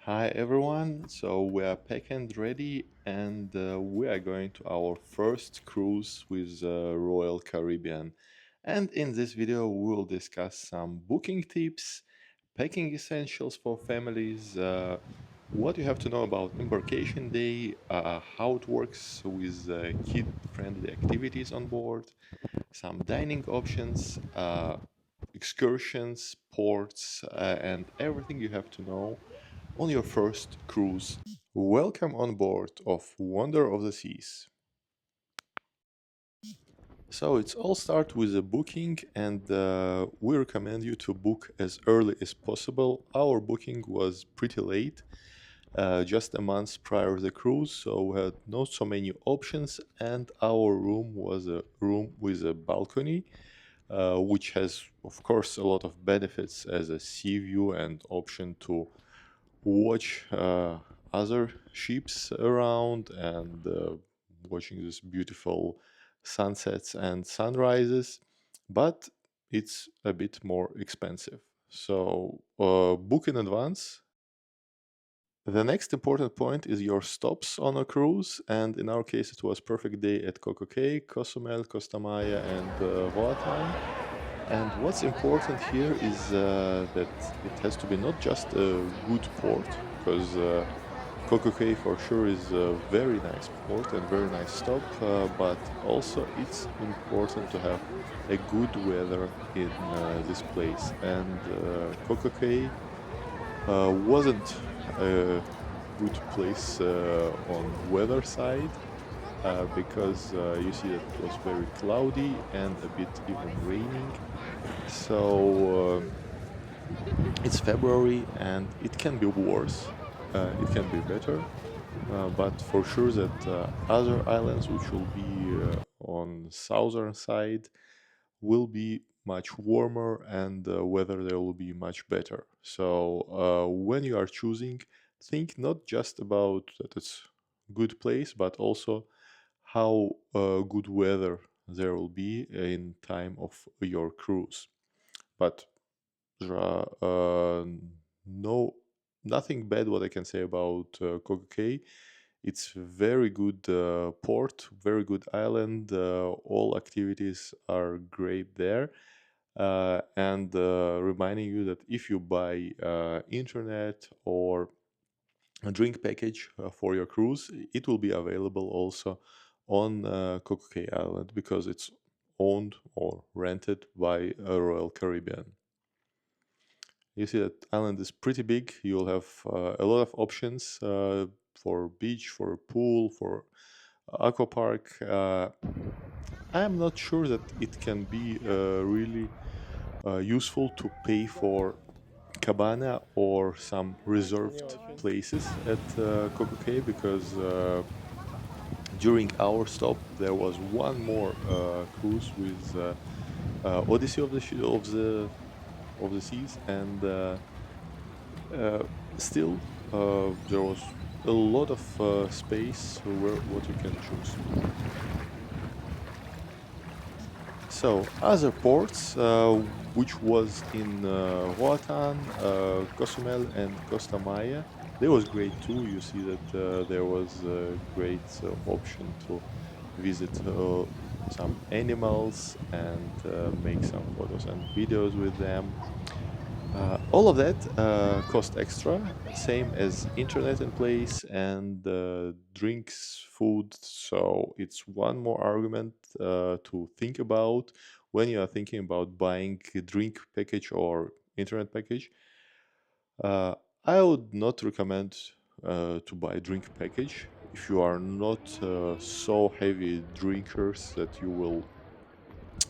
Hi everyone, so we are packed and ready, and we are going to our first cruise with Royal Caribbean. And in this video, we will discuss some booking tips, packing essentials for families, what you have to know about embarkation day, how it works with kid-friendly activities on board, some dining options, excursions, ports, and everything you have to know on your first cruise. Welcome on board of Wonder of the Seas. So it's all start with a booking, and we recommend you to book as early as possible. Our booking was pretty late, just a month prior to the cruise, so we had not so many options, and our room was a room with a balcony, which has, of course, a lot of benefits as a sea view and option to watch other ships around and watching these beautiful sunsets and sunrises, but it's a bit more expensive. So book in advance. The next important point is your stops on a cruise, and in our case, it was perfect day at Coco Cay, Cozumel, Costa Maya, and Roatan. And what's important here is that it has to be not just a good port, because Coco Cay for sure is a very nice port and very nice stop, but also it's important to have a good weather in this place. And Coco Cay wasn't a good place on weather side because you see that it was very cloudy and a bit even raining. So it's February and it can be worse. It can be better, but for sure that other islands which will be on southern side will be much warmer and weather there will be much better. So when you are choosing, think not just about that it's good place, but also how good weather there will be in time of your cruise. But there are no nothing bad what I can say about Coco Cay. It's very good port, very good island. All activities are great there. And reminding you that if you buy internet or a drink package for your cruise, it will be available also on Coco Cay Island because it's owned or rented by Royal Caribbean. You see that island is pretty big. You'll have a lot of options for beach, for pool, for aqua park. I am not sure that it can be really useful to pay for cabana or some reserved places at Coco Cay because during our stop there was one more cruise with Odyssey of the of the Seas, and uh, still there was a lot of space where what you can choose. So other ports, which was in Roatan, Cozumel, and Costa Maya, they was great too. You see that there was a great option to visit some animals and make some photos and videos with them. All of that cost extra, same as internet in place and drinks, food. So it's one more argument to think about when you are thinking about buying a drink package or internet package. Uh, I would not recommend to buy a drink package if you are not so heavy drinkers that you will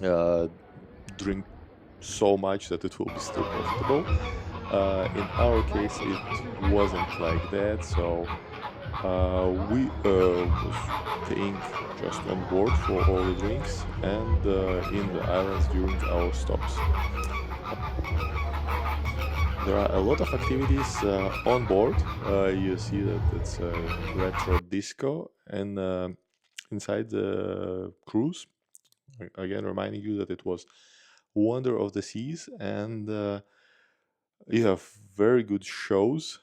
uh, drink so much that it will be still profitable. In our case, it wasn't like that, so we was paying just on board for all the drinks and in the islands during our stops. There are a lot of activities on board. You see that it's a retro disco and inside the cruise. Again, reminding you that it was Wonder of the Seas, and you have very good shows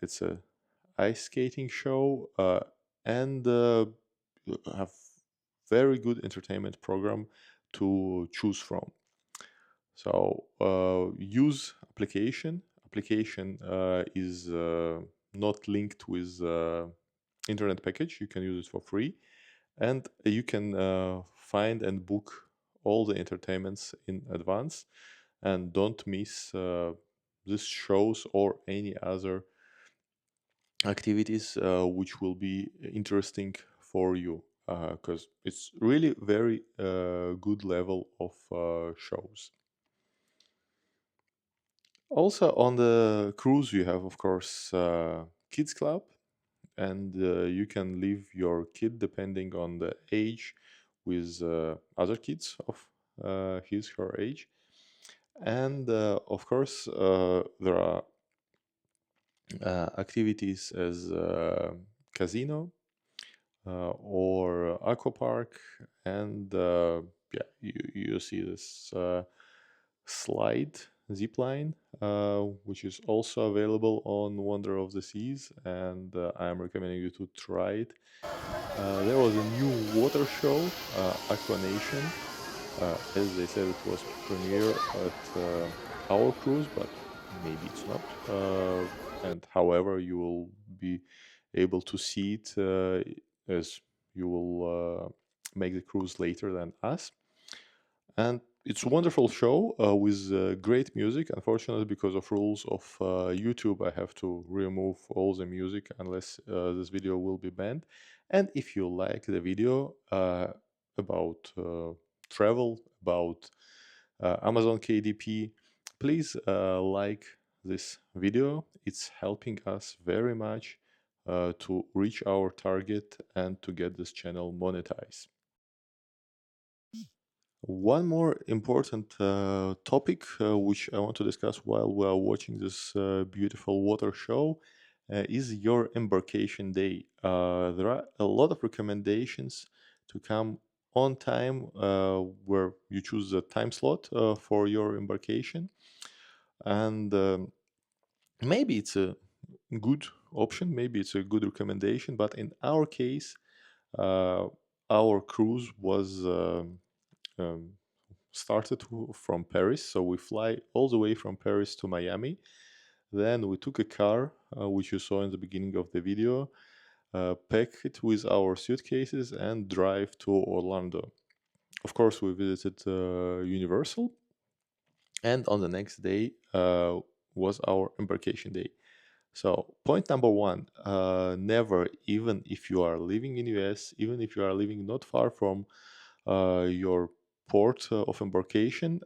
It's a ice skating show, and have very good entertainment program to choose from. So use application. Application is not linked with internet package. You can use it for free, and you can find and book all the entertainments in advance, and don't miss these shows or any other activities which will be interesting for you, because it's really very good level of shows. Also on the cruise you have, of course, kids club, and you can leave your kid depending on the age with other kids of his her age. And of course there are activities as casino or aqua park, and yeah, you see this slide zip line, which is also available on Wonder of the Seas, and I am recommending you to try it. There was a new water show, Aquanation. As they said, it was premiere at our cruise, but maybe it's not. And however, you will be able to see it as you will make the cruise later than us. And it's a wonderful show with great music. Unfortunately, because of rules of YouTube, I have to remove all the music unless this video will be banned. And if you like the video about travel, about Amazon KDP, please like this video. It's helping us very much to reach our target and to get this channel monetized. One more important topic which I want to discuss while we are watching this beautiful water show is your embarkation day. There are a lot of recommendations to come on time where you choose a time slot for your embarkation. And maybe it's a good option, maybe it's a good recommendation, but in our case, uh, our cruise was um, started from Paris. So we fly all the way from Paris to Miami. Then we took a car, which you saw in the beginning of the video, pack it with our suitcases, and drive to Orlando. Of course, we visited Universal, and on the next day was our embarkation day. So point number one, never, even if you are living in US, even if you are living not far from your port of embarkation,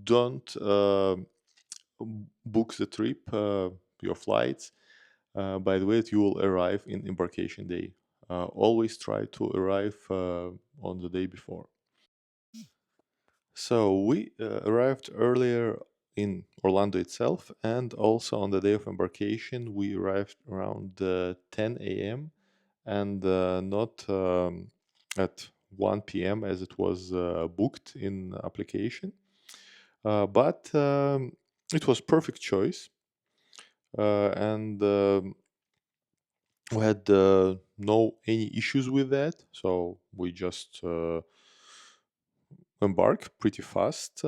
don't book the trip, your flights, by the way you will arrive in embarkation day. Always try to arrive on the day before. So we arrived earlier in Orlando itself, and also on the day of embarkation we arrived around 10 a.m. and not at 1 p.m. as it was booked in application. But it was perfect choice, and we had no any issues with that. So we just embark pretty fast,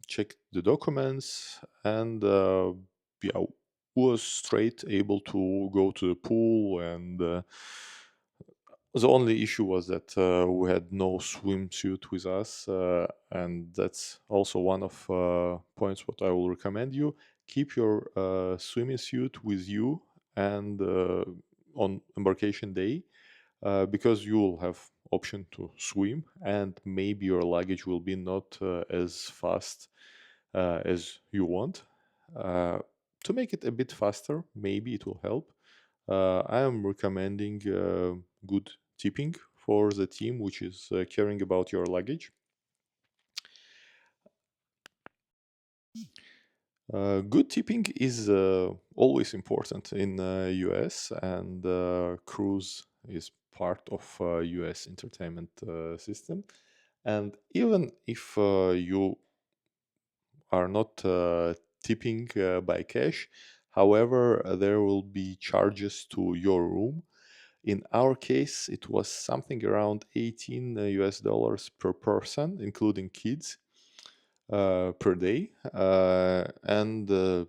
checked the documents, and yeah, was straight able to go to the pool. And the only issue was that we had no swimsuit with us, and that's also one of points what I will recommend you. Keep your swimming suit with you, and on embarkation day, because you will have option to swim, and maybe your luggage will be not as fast as you want. Uh, to make it a bit faster, maybe it will help. I am recommending good tipping for the team which is caring about your luggage. Good tipping is always important in US, and cruise is part of US entertainment system. And even if you are not tipping by cash. However, there will be charges to your room. In our case, it was something around 18 US dollars per person, including kids, per day. And the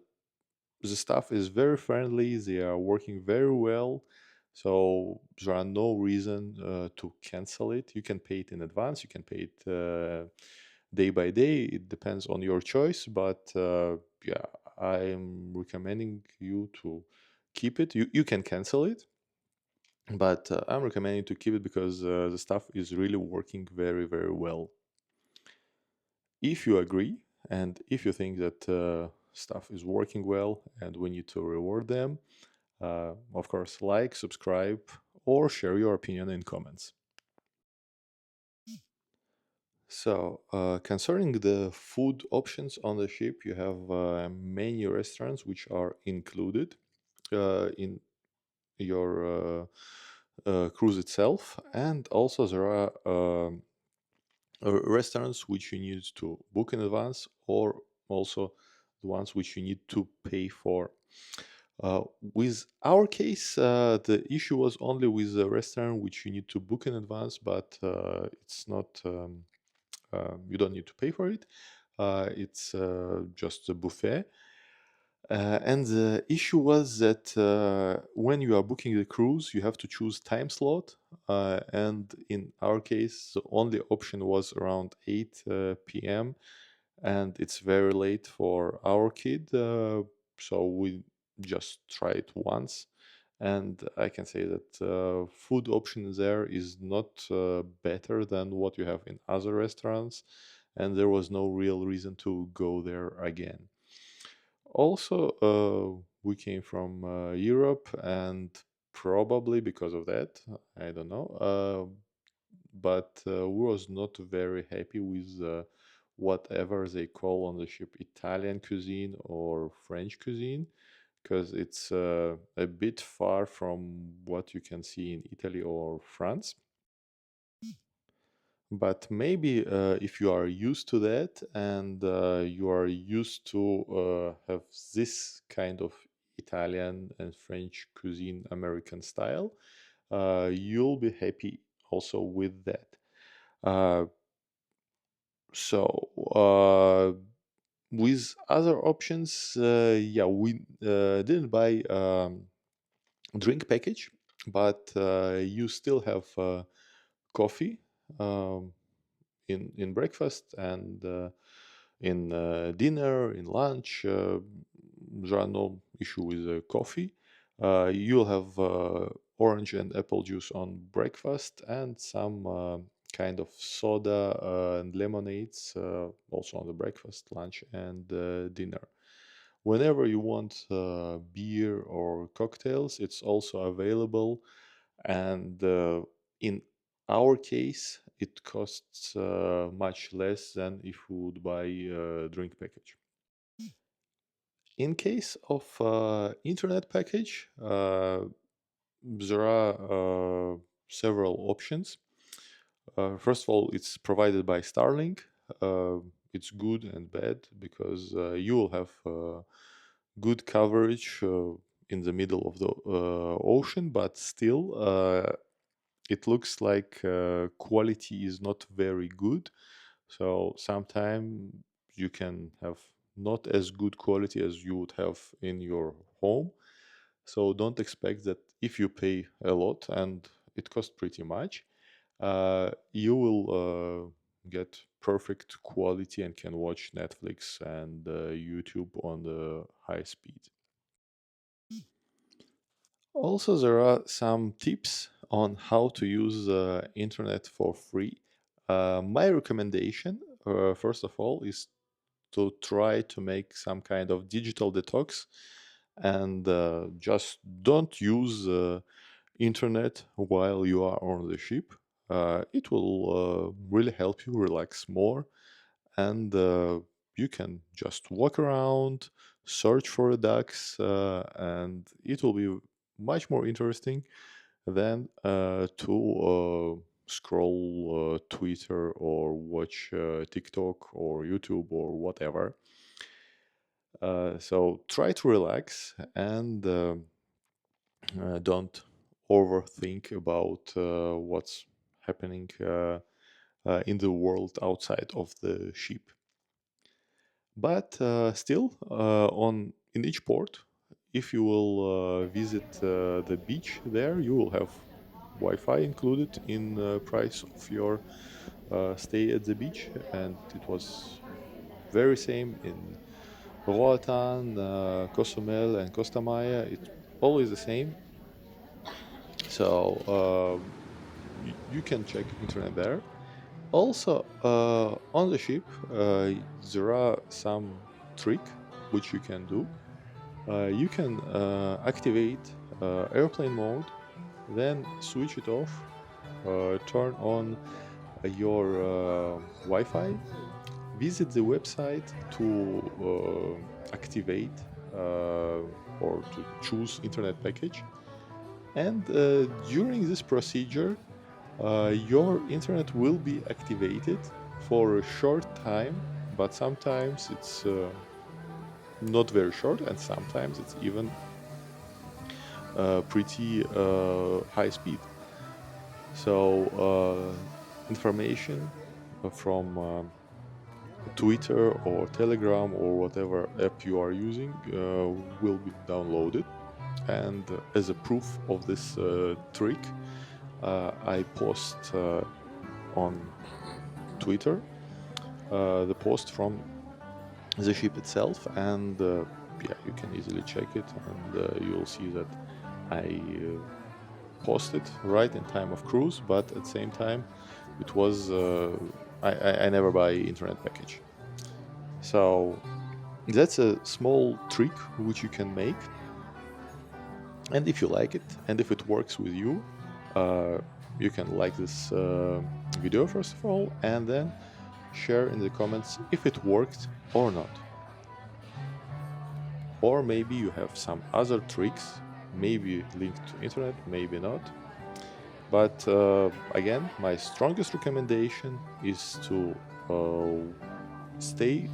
staff is very friendly. They are working very well. So there are no reason to cancel it. You can pay it in advance. You can pay it day by day. It depends on your choice. But yeah, I'm recommending you to keep it. You can cancel it, but I'm recommending to keep it because the stuff is really working very, very well. If you agree and if you think that stuff is working well and we need to reward them, of course, like, subscribe, or share your opinion in comments. So, concerning the food options on the ship, you have many restaurants which are included in your cruise itself, and also there are restaurants which you need to book in advance, or also the ones which you need to pay for. With our case, the issue was only with the restaurant which you need to book in advance, but it's not. You don't need to pay for it. It's just a buffet. And the issue was that when you are booking the cruise, you have to choose time slot. And in our case, the only option was around 8 p.m. And it's very late for our kid. So we just try it once. And I can say that food option there is not better than what you have in other restaurants. And there was no real reason to go there again. Also, we came from Europe, and probably because of that, I don't know, but we was not very happy with whatever they call on the ship Italian cuisine or French cuisine, because it's a bit far from what you can see in Italy or France. But maybe if you are used to that and you are used to have this kind of Italian and French cuisine, American style, you'll be happy also with that. Uh, so with other options, yeah, we didn't buy drink package, but you still have coffee. Um, in breakfast and in dinner, in lunch. There are no issue with coffee. You'll have orange and apple juice on breakfast and some kind of soda and lemonades also on the breakfast, lunch, and dinner. Whenever you want beer or cocktails, it's also available. And in our case, it costs much less than if you would buy a drink package. In case of internet package, there are several options. First of all, it's provided by Starlink. It's good and bad because you will have good coverage in the middle of the ocean, but still it looks like quality is not very good. So sometimes you can have not as good quality as you would have in your home. So don't expect that if you pay a lot, and it costs pretty much, you will get perfect quality and can watch Netflix and YouTube on the high speed. Also, there are some tips on how to use internet for free. My recommendation, first of all, is to try to make some kind of digital detox and just don't use internet while you are on the ship. It will really help you relax more, and you can just walk around, search for ducks, and it will be much more interesting than to scroll Twitter or watch TikTok or YouTube or whatever. So try to relax and don't overthink about what's happening in the world outside of the ship. But still, on in each port, if you will visit the beach there, you will have Wi-Fi included in the price of your stay at the beach, and it was very same in Roatan, Cozumel, and Costa Maya. It's always the same. So you can check internet there. Also, on the ship, there are some trick which you can do. You can activate airplane mode, then switch it off, turn on your Wi-Fi, visit the website to activate or to choose internet package, and during this procedure, your internet will be activated for a short time, but sometimes it's not very short, and sometimes it's even pretty high speed. So information from Twitter or Telegram or whatever app you are using will be downloaded. And as a proof of this trick, I post on Twitter the post from the ship itself, and yeah, you can easily check it, and you'll see that I posted right in time of cruise, but at the same time it was I never buy internet package. So that's a small trick which you can make, and if you like it and if it works with you, you can like this video first of all, and then share in the comments if it worked or not. Or maybe you have some other tricks, maybe linked to internet, maybe not. But again, my strongest recommendation is to stay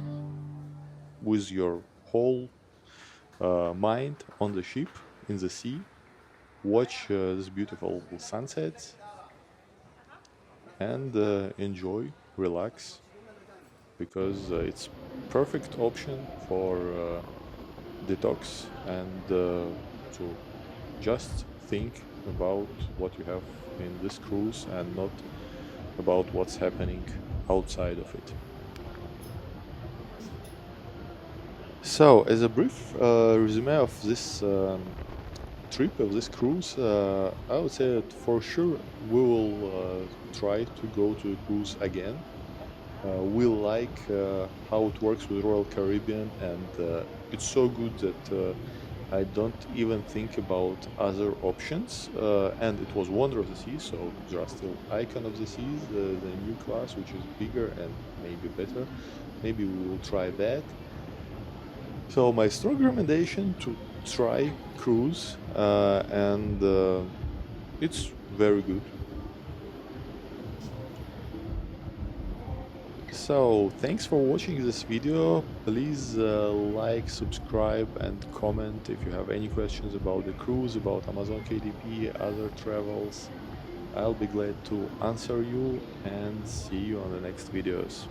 with your whole mind on the ship, in the sea, watch these beautiful sunsets, and enjoy, relax, because it's perfect option for detox and to just think about what you have in this cruise and not about what's happening outside of it. So, as a brief resume of this trip, of this cruise, I would say that for sure we will try to go to a cruise again. We like how it works with Royal Caribbean, and it's so good that I don't even think about other options. And it was Wonder of the Seas, so there are still Icon of the Seas, the new class, which is bigger and maybe better. Maybe we will try that. So my strong recommendation to try cruise, and it's very good. So thanks for watching this video. Please like, subscribe, and comment if you have any questions about the cruise, about Amazon KDP, other travels. I'll be glad to answer you, and see you on the next videos.